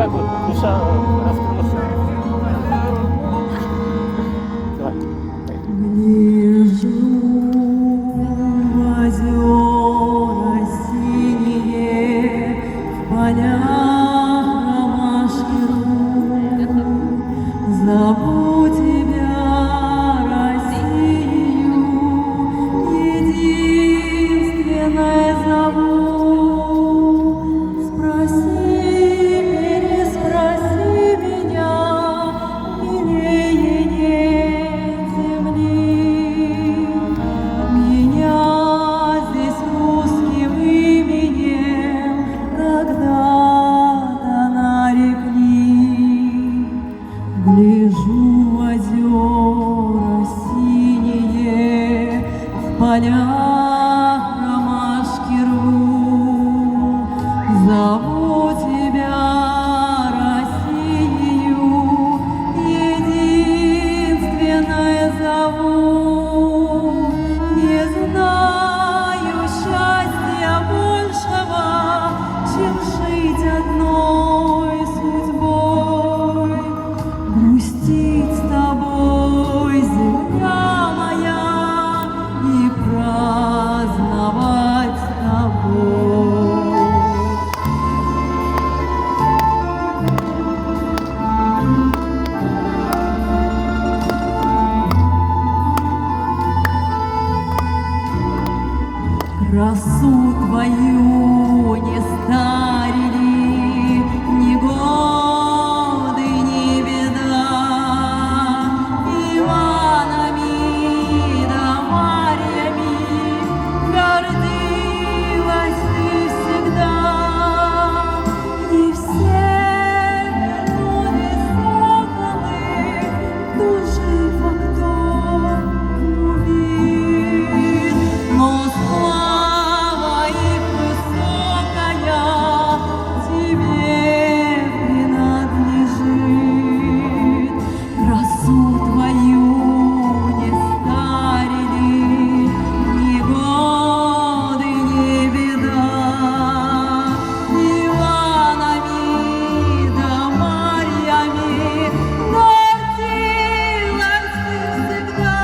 как бы душа раскрылась. Давай. Гляжу в озера синие, в поля ромашки рвут. Зову тебя, Россию, единственная зову. Спроси, переспроси меня, милее нет земли. Меня здесь русским именем когда-то нарекли. Гляжу в озера синие, в полях ромашки рву. Зову тебя, Россию, единственное зову. Не знаю счастья большего, чем жить одной судьбой. Грустить с тобой, земля моя, и праздновать с тобой. Красу твою не старили ни годы, ни беда. Иванами да Марьями гордилась ты всегда. И все вернулись соколы, души кто убит. Но слава их высокая тебе принадлежит. Красу твою не старили ни годы, ни беда. Иванами да Марьями гордилась ты всегда.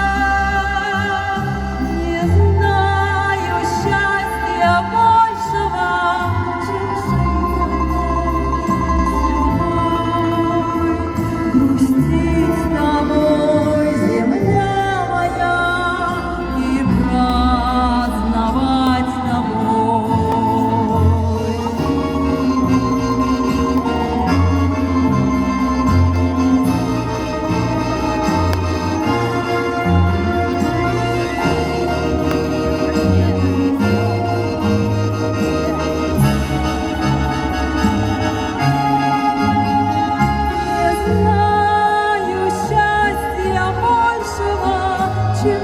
Не знаю счастья большего, чем жить одной судьбой. Грустить с тобой, земля моя, и праздновать с тобой. Не знаю счастья большего, чем